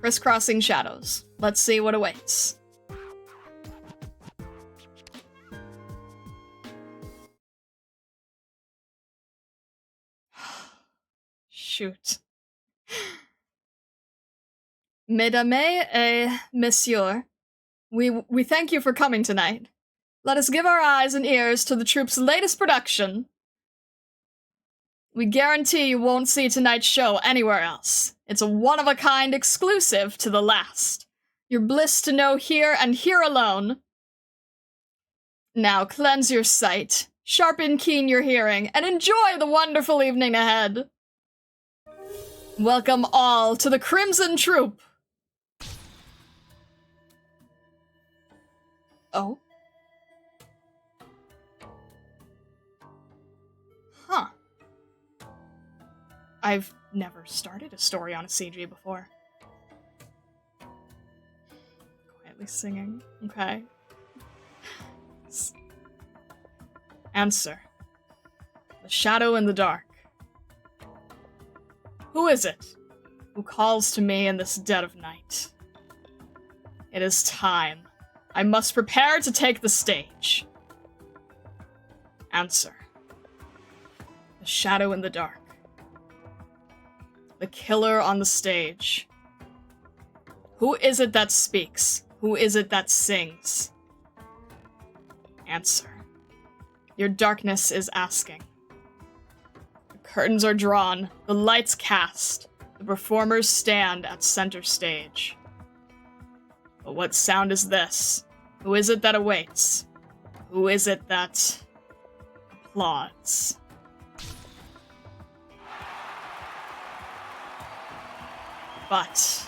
Crisscrossing Shadows. Let's see what awaits. Shoot. Mesdames et messieurs, we thank you for coming tonight. Let us give our eyes and ears to the troupe's latest production. We guarantee you won't see tonight's show anywhere else. It's a one-of-a-kind exclusive to the last. You're blissed to know here and here alone. Now cleanse your sight, sharpen keen your hearing, and enjoy the wonderful evening ahead. Welcome all to the Crimson Troupe. Oh? Huh. I've never started a story on a CG before. Quietly singing. Okay. Answer. The shadow in the dark. Who is it who calls to me in this dead of night? It is time. I must prepare to take the stage. Answer. The shadow in the dark. The killer on the stage. Who is it that speaks? Who is it that sings? Answer. Your darkness is asking. The curtains are drawn, the lights cast, the performers stand at center stage. But what sound is this? Who is it that awaits? Who is it that applauds? But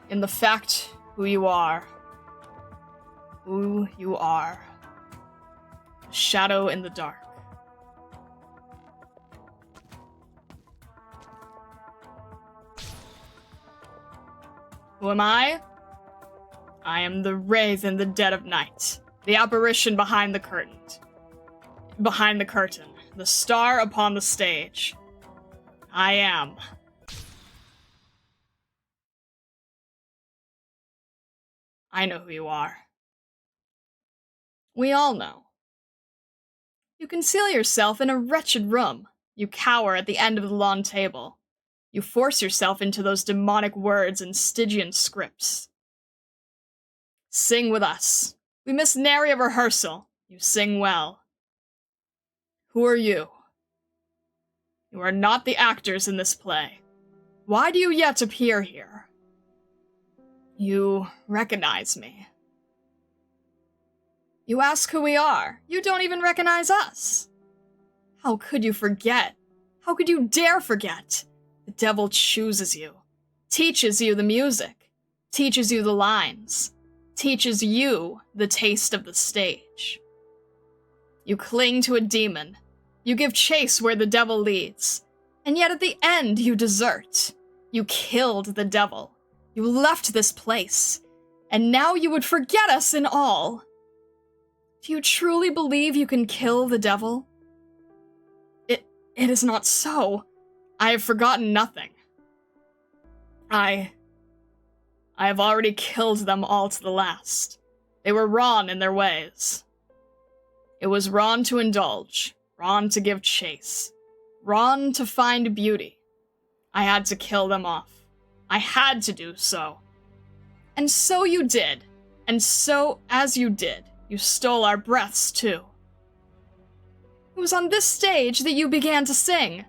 in the fact who you are, the shadow in the dark. Who am I? I am the wraith in the dead of night, the apparition behind the curtain. The star upon the stage. I am. I know who you are. We all know. You conceal yourself in a wretched room. You cower at the end of the long table. You force yourself into those demonic words and Stygian scripts. Sing with us. We miss nary a rehearsal. You sing well. Who are you? You are not the actors in this play. Why do you yet appear here? You recognize me. You ask who we are. You don't even recognize us. How could you forget? How could you dare forget? The devil chooses you, teaches you the music, teaches you the lines, teaches you the taste of the stage. You cling to a demon, you give chase where the devil leads, and yet at the end you desert. You killed the devil, you left this place, and now you would forget us in all. Do you truly believe you can kill the devil? It is not so. I have forgotten nothing. I have already killed them all to the last. They were wrong in their ways. It was wrong to indulge, wrong to give chase, wrong to find beauty. I had to kill them off. I had to do so. And so you did. And so, as you did, you stole our breaths too. It was on this stage that you began to sing.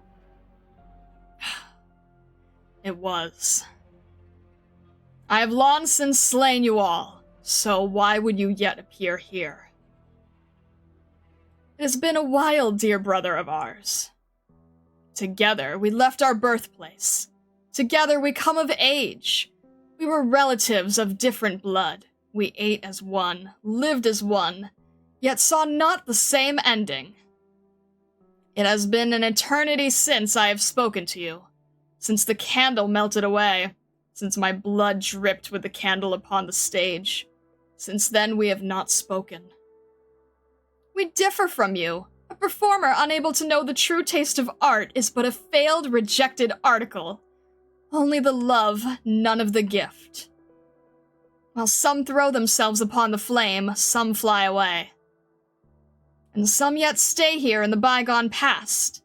It was. I have long since slain you all, so why would you yet appear here? It has been a while, dear brother of ours. Together we left our birthplace. Together we come of age. We were relatives of different blood. We ate as one, lived as one, yet saw not the same ending. It has been an eternity since I have spoken to you. Since the candle melted away, since my blood dripped with the candle upon the stage. Since then we have not spoken. We differ from you. A performer unable to know the true taste of art is but a failed, rejected article. Only the love, none of the gift. While some throw themselves upon the flame, some fly away. And some yet stay here in the bygone past.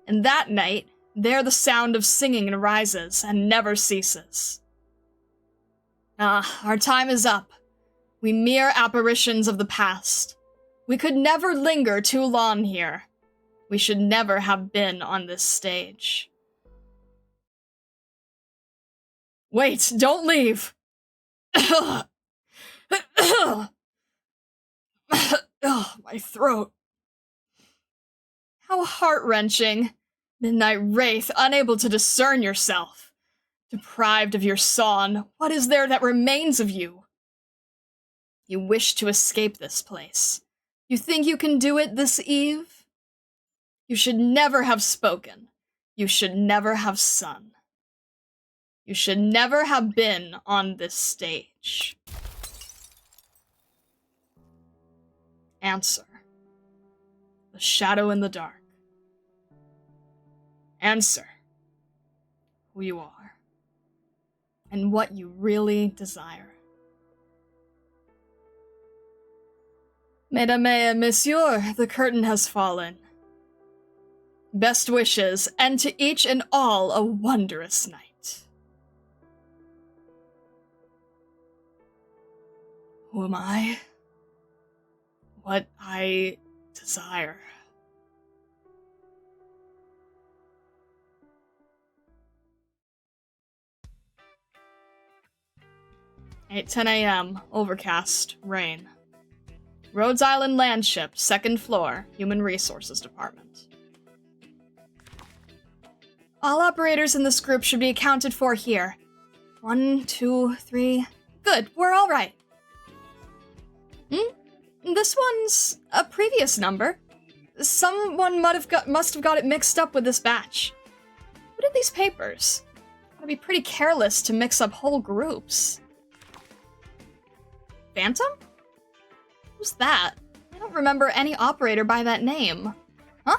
And that night, there the sound of singing arises and never ceases. Ah, our time is up. We mere apparitions of the past. We could never linger too long here. We should never have been on this stage. Wait, don't leave! Oh, my throat. How heart-wrenching. Midnight Wraith, unable to discern yourself. Deprived of your song, what is there that remains of you? You wish to escape this place. You think you can do it this eve? You should never have spoken. You should never have sung. You should never have been on this stage. Answer. The shadow in the dark. Answer. Who you are. And what you really desire. Mesdames et messieurs, the curtain has fallen. Best wishes, and to each and all a wondrous night. Who am I? What I desire. At 10 a.m., overcast, rain. Rhodes Island Landship, 2nd floor, Human Resources Department. All operators in this group should be accounted for here. 1, 2, 3. Good, we're all right. This one's a previous number. Someone must have got it mixed up with this batch. Who did these papers? Gotta be pretty careless to mix up whole groups. Phantom? Who's that? I don't remember any operator by that name. Huh?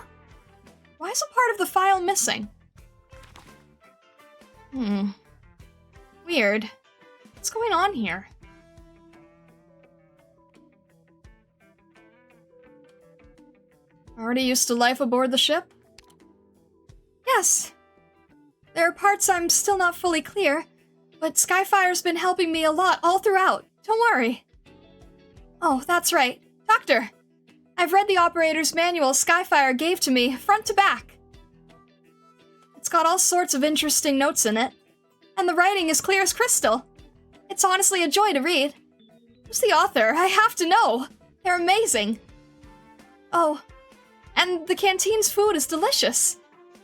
Why is a part of the file missing? Weird. What's going on here? Already used to life aboard the ship? Yes. There are parts I'm still not fully clear, but Skyfire's been helping me a lot all throughout. Don't worry. Oh, that's right. Doctor, I've read the operator's manual Skyfire gave to me, front to back. It's got all sorts of interesting notes in it, and the writing is clear as crystal. It's honestly a joy to read. Who's the author? I have to know. They're amazing. Oh, and the canteen's food is delicious.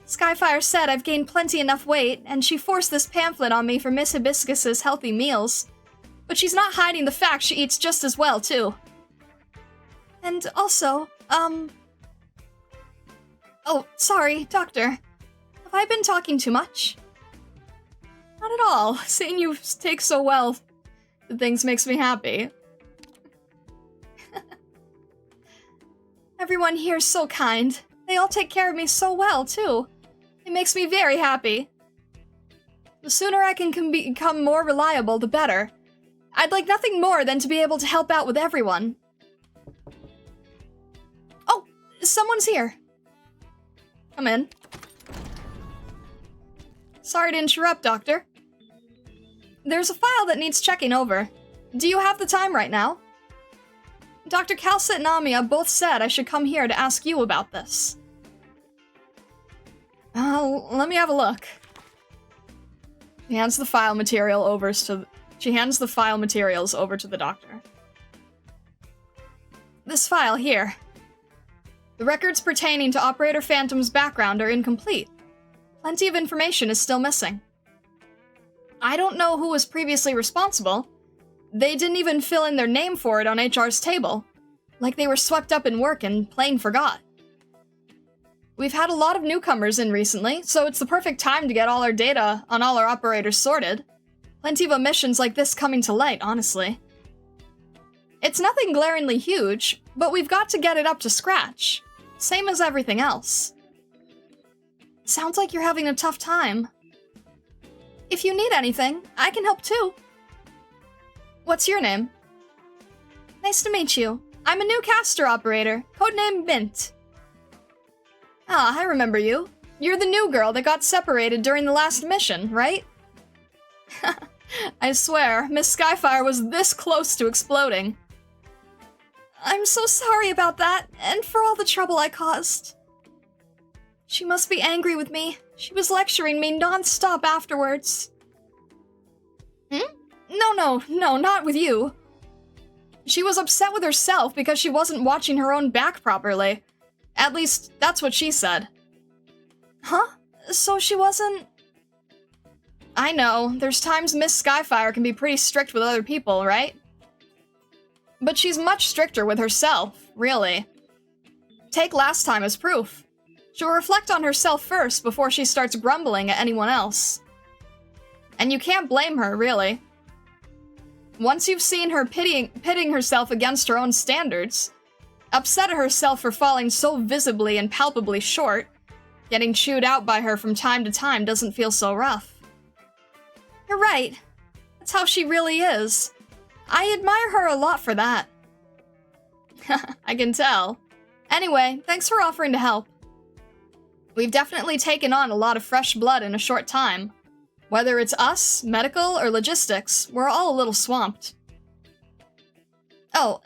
Skyfire said I've gained plenty enough weight, and she forced this pamphlet on me for Miss Hibiscus's healthy meals. But she's not hiding the fact she eats just as well, too. And also, Oh, sorry, Doctor. Have I been talking too much? Not at all. Seeing you take so well to things makes me happy. Everyone here's so kind. They all take care of me so well, too. It makes me very happy. The sooner I can become more reliable, the better. I'd like nothing more than to be able to help out with everyone. Oh, someone's here. Come in. Sorry to interrupt, Doctor. There's a file that needs checking over. Do you have the time right now? Dr. Calcit and Amia both said I should come here to ask you about this. Let me have a look. She hands the file materials over to the doctor. This file here. The records pertaining to Operator Phantom's background are incomplete. Plenty of information is still missing. I don't know who was previously responsible. They didn't even fill in their name for it on HR's table. Like they were swept up in work and plain forgot. We've had a lot of newcomers in recently, so it's the perfect time to get all our data on all our operators sorted. Plenty of omissions like this coming to light, honestly. It's nothing glaringly huge, but we've got to get it up to scratch. Same as everything else. Sounds like you're having a tough time. If you need anything, I can help too. What's your name? Nice to meet you. I'm a new caster operator, codename Mint. Ah, I remember you. You're the new girl that got separated during the last mission, right? I swear, Miss Skyfire was this close to exploding. I'm so sorry about that, and for all the trouble I caused. She must be angry with me. She was lecturing me non-stop afterwards. No, not with you. She was upset with herself because she wasn't watching her own back properly. At least, that's what she said. Huh? So she wasn't... I know, there's times Miss Skyfire can be pretty strict with other people, right? But she's much stricter with herself, really. Take last time as proof. She'll reflect on herself first before she starts grumbling at anyone else. And you can't blame her, really. Once you've seen her pitting herself against her own standards, upset at herself for falling so visibly and palpably short, getting chewed out by her from time to time doesn't feel so rough. You're right. That's how she really is. I admire her a lot for that. I can tell. Anyway, thanks for offering to help. We've definitely taken on a lot of fresh blood in a short time. Whether it's us, medical, or logistics, we're all a little swamped. Oh,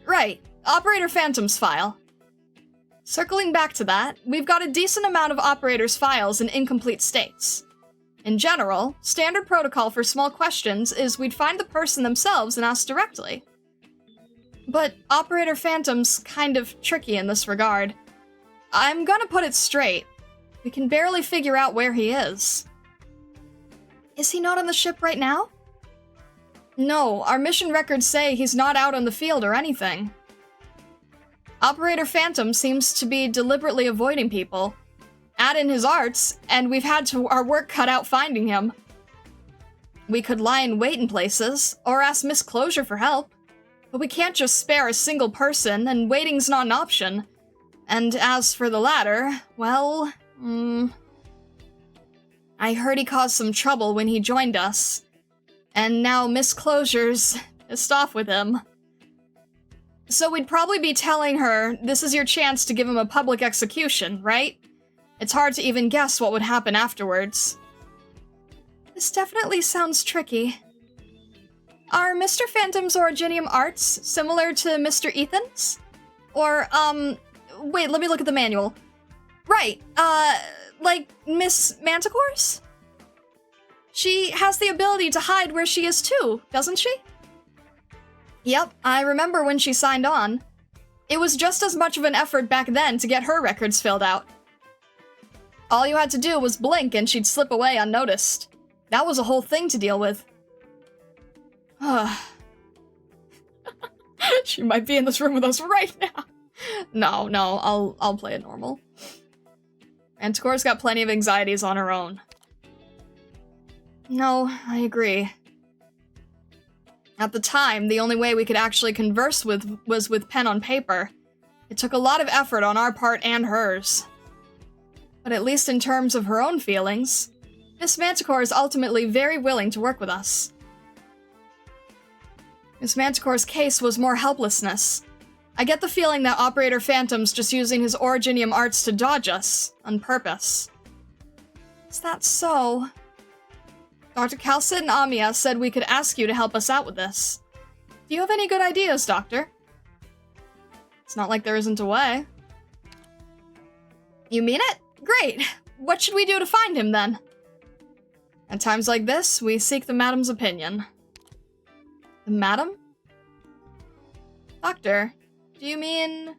right. Operator Phantom's file. Circling back to that, we've got a decent amount of operators' files in incomplete states. In general, standard protocol for small questions is we'd find the person themselves and ask directly. But Operator Phantom's kind of tricky in this regard. I'm gonna put it straight. We can barely figure out where he is. Is he not on the ship right now? No, our mission records say he's not out on the field or anything. Operator Phantom seems to be deliberately avoiding people. Add in his arts, and we've had our work cut out finding him. We could lie in wait in places, or ask Miss Closure for help. But we can't just spare a single person, and waiting's not an option. And as for the latter, well, I heard he caused some trouble when he joined us. And now Miss Closure's pissed off with him. So we'd probably be telling her, this is your chance to give him a public execution, right? It's hard to even guess what would happen afterwards. This definitely sounds tricky. Are Mr. Phantom's Originium arts similar to Mr. Ethan's? Or, wait, let me look at the manual. Right, like Miss Manticore's? She has the ability to hide where she is too, doesn't she? Yep, I remember when she signed on. It was just as much of an effort back then to get her records filled out. All you had to do was blink and she'd slip away unnoticed. That was a whole thing to deal with. She might be in this room with us right now. No, I'll play it normal. Manticore's got plenty of anxieties on her own. No, I agree. At the time, the only way we could actually converse was with pen on paper. It took a lot of effort on our part and hers. But at least in terms of her own feelings, Miss Manticore is ultimately very willing to work with us. Miss Manticore's case was more helplessness. I get the feeling that Operator Phantom's just using his Originium arts to dodge us, on purpose. Is that so? Dr. Calcit and Amia said we could ask you to help us out with this. Do you have any good ideas, Doctor? It's not like there isn't a way. You mean it? Great! What should we do to find him, then? At times like this, we seek the Madam's opinion. The Madam? Doctor, do you mean...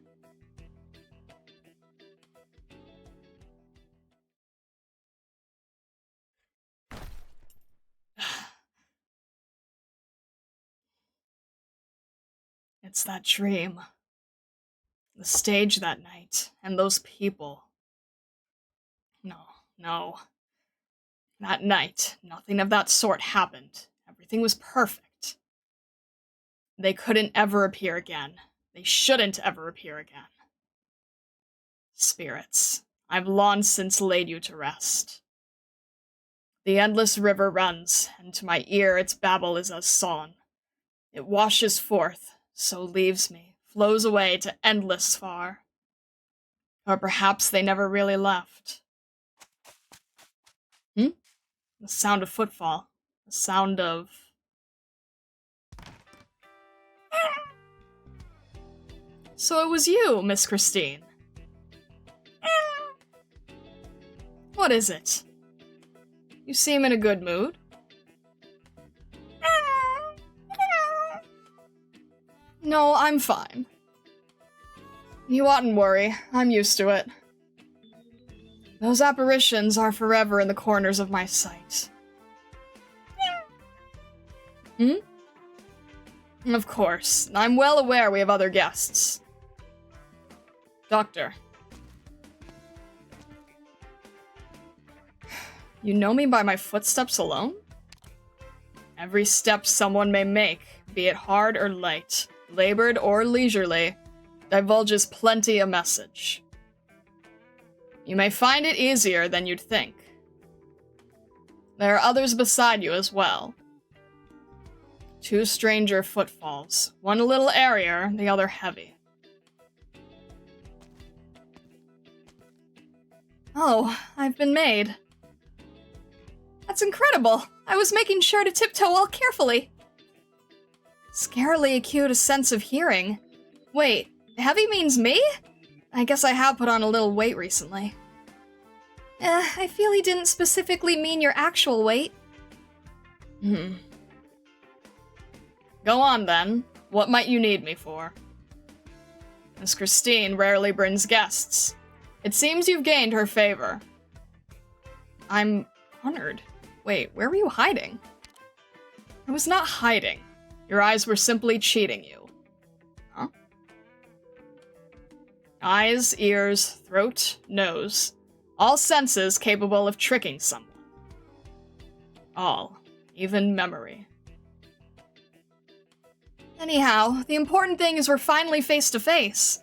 It's that dream. The stage that night, and those people. No. That night, nothing of that sort happened. Everything was perfect. They couldn't ever appear again. They shouldn't ever appear again. Spirits, I've long since laid you to rest. The endless river runs, and to my ear its babble is as song. It washes forth, so leaves me, flows away to endless far. Or perhaps they never really left. The sound of footfall. The sound of... So it was you, Miss Christine. What is it? You seem in a good mood. No, I'm fine. You oughtn't worry. I'm used to it. Those apparitions are forever in the corners of my sight. Of course. I'm well aware we have other guests. Doctor. You know me by my footsteps alone? Every step someone may make, be it hard or light, labored or leisurely, divulges plenty a message. You may find it easier than you'd think. There are others beside you as well. 2 stranger footfalls, one a little airier, the other heavy. Oh, I've been made. That's incredible! I was making sure to tiptoe all carefully. Scarily acute a sense of hearing. Wait, heavy means me? I guess I have put on a little weight recently. I feel he didn't specifically mean your actual weight. Go on, then. What might you need me for? Miss Christine rarely brings guests. It seems you've gained her favor. I'm honored. Wait, where were you hiding? I was not hiding. Your eyes were simply cheating you. Huh? Eyes, ears, throat, nose. All senses capable of tricking someone. All. Even memory. Anyhow, the important thing is we're finally face to face.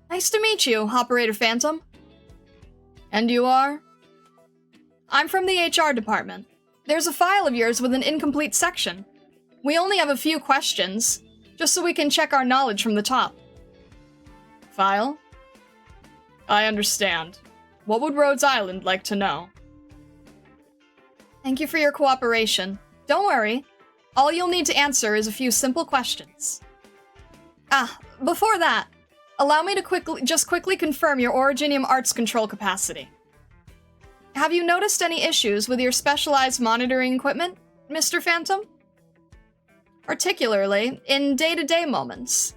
Nice to meet you, Operator Phantom. And you are? I'm from the HR department. There's a file of yours with an incomplete section. We only have a few questions, just so we can check our knowledge from the top. File? I understand. What would Rhodes Island like to know? Thank you for your cooperation. Don't worry. All you'll need to answer is a few simple questions. Before that, allow me to quickly confirm your Originium Arts control capacity. Have you noticed any issues with your specialized monitoring equipment, Mr. Phantom? Particularly in day-to-day moments.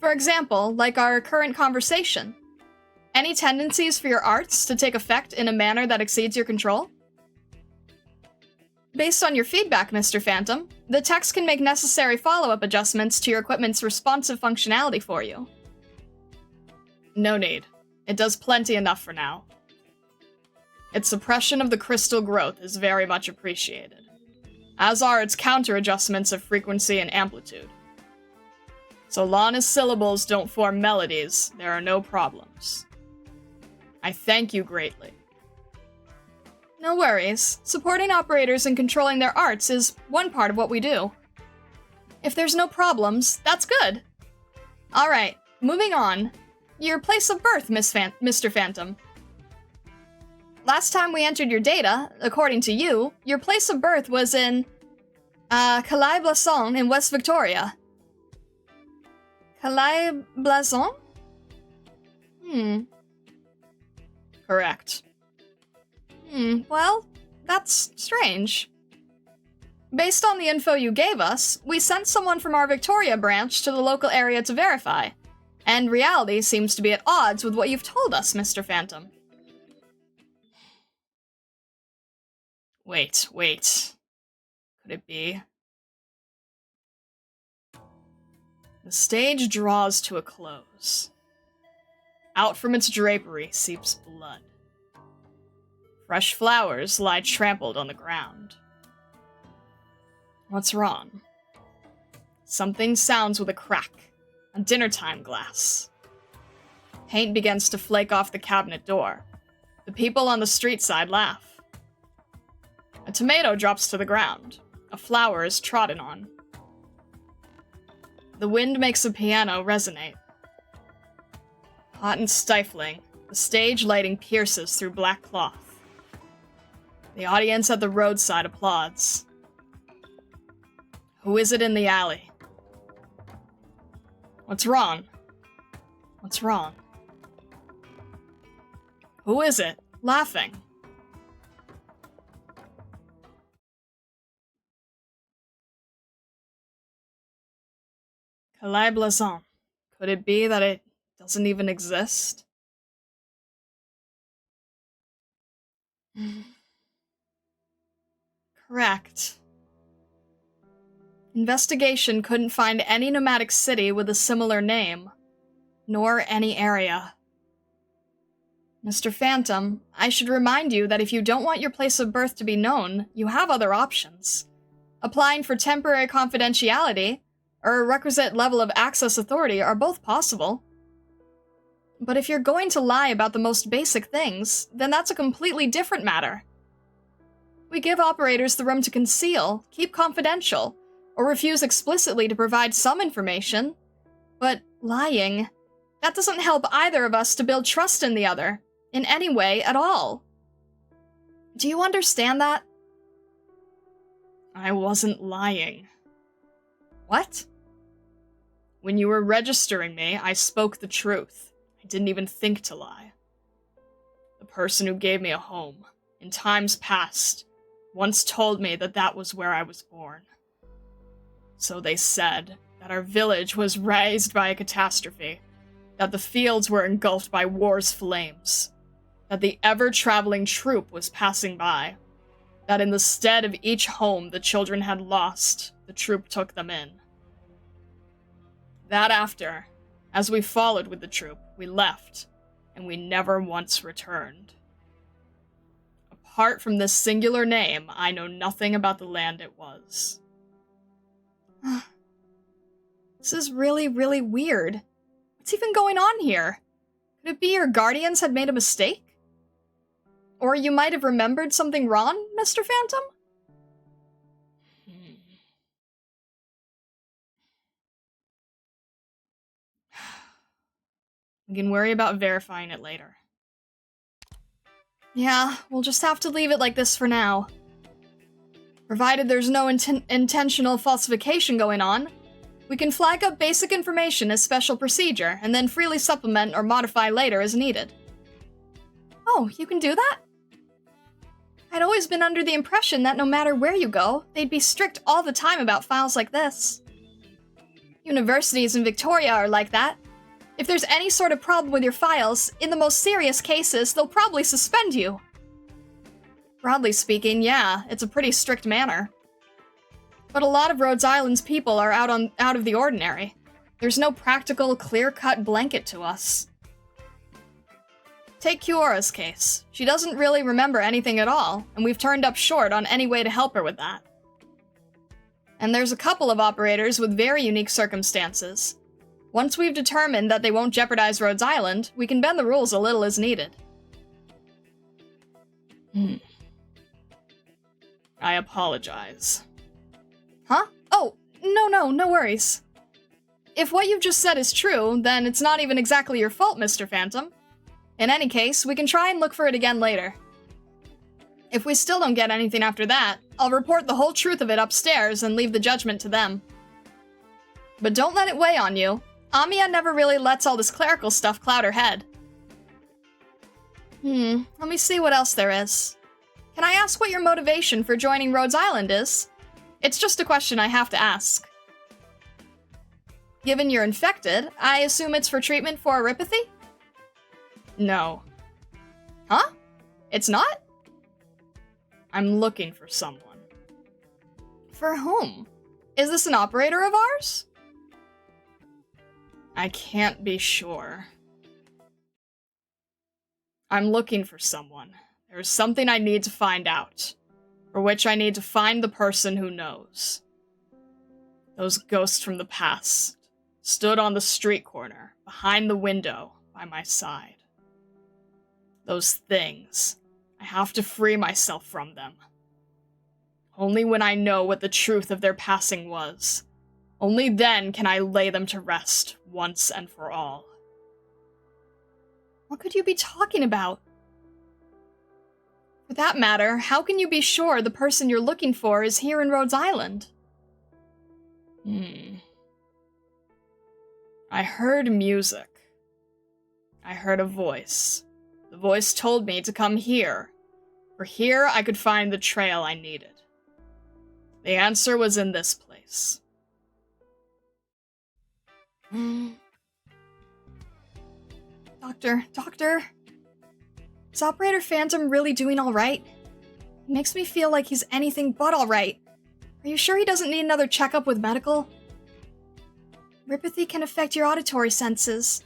For example, like our current conversation. Any tendencies for your arts to take effect in a manner that exceeds your control? Based on your feedback, Mr. Phantom, the techs can make necessary follow-up adjustments to your equipment's responsive functionality for you. No need. It does plenty enough for now. Its suppression of the crystal growth is very much appreciated, as are its counter-adjustments of frequency and amplitude. So long as syllables don't form melodies, there are no problems. I thank you greatly. No worries. Supporting operators and controlling their arts is one part of what we do. If there's no problems, that's good. Alright, moving on. Your place of birth, Mr. Phantom. Last time we entered your data, according to you, your place of birth was in, Calais Blason in West Victoria. Calais Blason? Correct. Well, that's strange. Based on the info you gave us, we sent someone from our Victoria branch to the local area to verify, and reality seems to be at odds with what you've told us, Mr. Phantom. Wait. Could it be? The stage draws to a close. Out from its drapery seeps blood. Fresh flowers lie trampled on the ground. What's wrong? Something sounds with a crack. A dinner time glass. Paint begins to flake off the cabinet door. The people on the street side laugh. A tomato drops to the ground. A flower is trodden on. The wind makes the piano resonate. Hot and stifling, the stage lighting pierces through black cloth. The audience at the roadside applauds. Who is it in the alley? What's wrong? What's wrong? Who is it, laughing? Calais Blazon. Could it be that it doesn't even exist? Correct. Investigation couldn't find any nomadic city with a similar name, nor any area. Mr. Phantom, I should remind you that if you don't want your place of birth to be known, you have other options. Applying for temporary confidentiality, or a requisite level of access authority are both possible. But if you're going to lie about the most basic things, then that's a completely different matter. We give operators the room to conceal, keep confidential, or refuse explicitly to provide some information. But lying, that doesn't help either of us to build trust in the other, in any way at all. Do you understand that? I wasn't lying. What? When you were registering me, I spoke the truth. I didn't even think to lie. The person who gave me a home, in times past, once told me that that was where I was born. So they said that our village was razed by a catastrophe, that the fields were engulfed by war's flames, that the ever-traveling troop was passing by, that in the stead of each home the children had lost, the troop took them in. That after, as we followed with the troop, we left, and we never once returned. Apart from this singular name, I know nothing about the land it was. This is really, really weird. What's even going on here? Could it be your guardians had made a mistake? Or you might have remembered something wrong, Mr. Phantom? We can worry about verifying it later. Yeah, we'll just have to leave it like this for now. Provided there's no intentional falsification going on, we can flag up basic information as special procedure, and then freely supplement or modify later as needed. Oh, you can do that? I'd always been under the impression that no matter where you go, they'd be strict all the time about files like this. Universities in Victoria are like that. If there's any sort of problem with your files, in the most serious cases, they'll probably suspend you. Broadly speaking, yeah, it's a pretty strict manner. But a lot of Rhode Island's people are out of the ordinary. There's no practical, clear-cut blanket to us. Take Kiora's case. She doesn't really remember anything at all, and we've turned up short on any way to help her with that. And there's a couple of operators with very unique circumstances. Once we've determined that they won't jeopardize Rhode Island, we can bend the rules a little as needed. I apologize. Huh? Oh, no worries. If what you've just said is true, then it's not even exactly your fault, Mr. Phantom. In any case, we can try and look for it again later. If we still don't get anything after that, I'll report the whole truth of it upstairs and leave the judgment to them. But don't let it weigh on you. Amiya never really lets all this clerical stuff cloud her head. Let me see what else there is. Can I ask what your motivation for joining Rhode Island is? It's just a question I have to ask. Given you're infected, I assume it's for treatment for erypathy? No. Huh? It's not? I'm looking for someone. For whom? Is this an operator of ours? I can't be sure. I'm looking for someone. There's something I need to find out, for which I need to find the person who knows. Those ghosts from the past stood on the street corner, behind the window, by my side. Those things. I have to free myself from them. Only when I know what the truth of their passing was. Only then can I lay them to rest, once and for all. What could you be talking about? For that matter, how can you be sure the person you're looking for is here in Rhodes Island? I heard music. I heard a voice. The voice told me to come here, for here I could find the trail I needed. The answer was in this place. Doctor? Is Operator Phantom really doing alright? He makes me feel like he's anything but alright. Are you sure he doesn't need another checkup with medical? Ripathy can affect your auditory senses,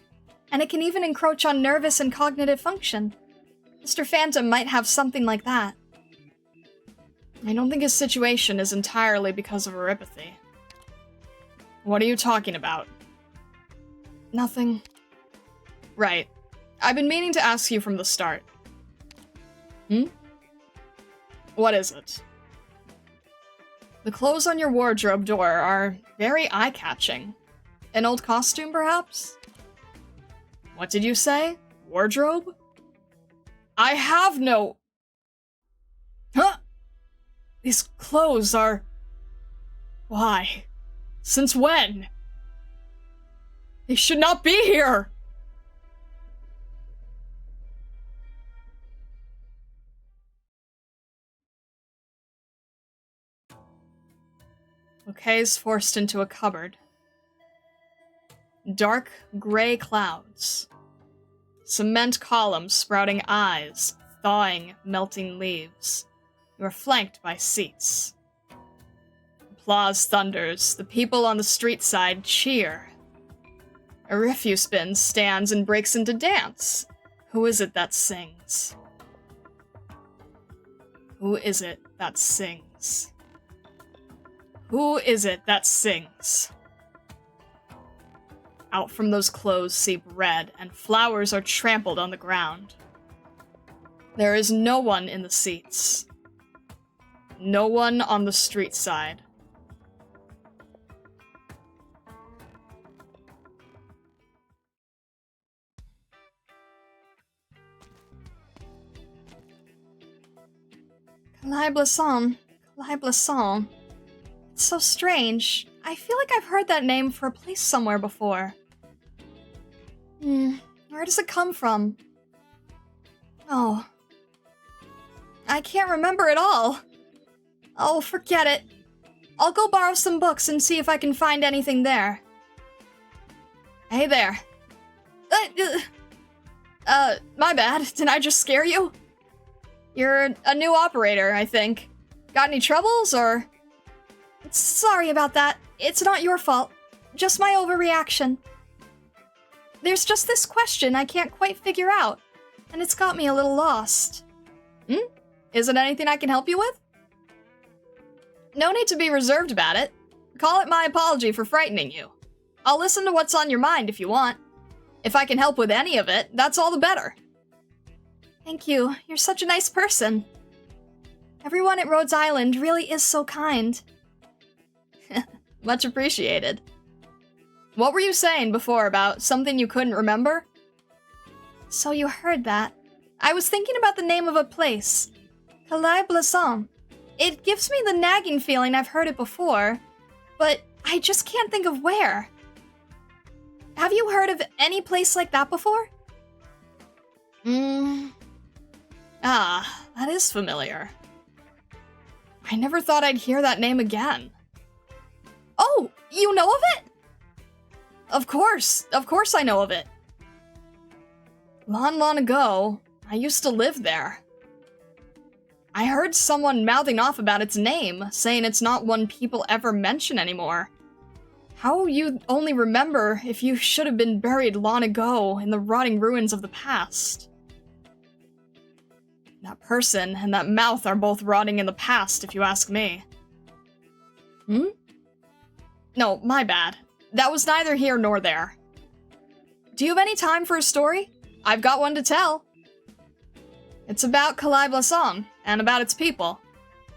and it can even encroach on nervous and cognitive function. Mr. Phantom might have something like that. I don't think his situation is entirely because of Ripathy. What are you talking about? Nothing. Right. I've been meaning to ask you from the start. What is it? The clothes on your wardrobe door are very eye-catching. An old costume, perhaps? What did you say? Wardrobe? I have no... Huh? These clothes are... Why? Since when? They should not be here! Bouquets forced into a cupboard. Dark, gray clouds. Cement columns sprouting eyes, thawing, melting leaves. You are flanked by seats. Applause thunders. The people on the street side cheer. A refuse bin stands and breaks into dance. Who is it that sings? Who is it that sings? Who is it that sings? Out from those clothes seep red, and flowers are trampled on the ground. There is no one in the seats. No one on the street side. Calais-Blasson. Calais-Blasson. It's so strange. I feel like I've heard that name for a place somewhere before. Where does it come from? Oh. I can't remember at all. Oh, forget it. I'll go borrow some books and see if I can find anything there. Hey there. My bad. Did I just scare you? You're a new operator, I think. Got any troubles, or...? Sorry about that. It's not your fault. Just my overreaction. There's just this question I can't quite figure out, and it's got me a little lost. Is it anything I can help you with? No need to be reserved about it. Call it my apology for frightening you. I'll listen to what's on your mind if you want. If I can help with any of it, that's all the better. Thank you. You're such a nice person. Everyone at Rhodes Island really is so kind. Much appreciated. What were you saying before about something you couldn't remember? So you heard that. I was thinking about the name of a place. Calais-Blasson. It gives me the nagging feeling I've heard it before, but I just can't think of where. Have you heard of any place like that before? That is familiar. I never thought I'd hear that name again. Oh, you know of it? Of course I know of it. Long ago, I used to live there. I heard someone mouthing off about its name, saying it's not one people ever mention anymore. How you only remember if you should have been buried long ago in the rotting ruins of the past? That person and that mouth are both rotting in the past, if you ask me. No, my bad. That was neither here nor there. Do you have any time for a story? I've got one to tell. It's about Calais-Blasson, and about its people.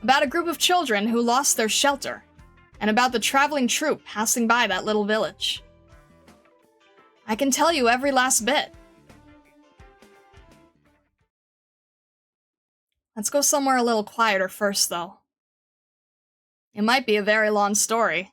about a group of children who lost their shelter, and about the traveling troupe passing by that little village. I can tell you every last bit. Let's go somewhere a little quieter first, though. It might be a very long story.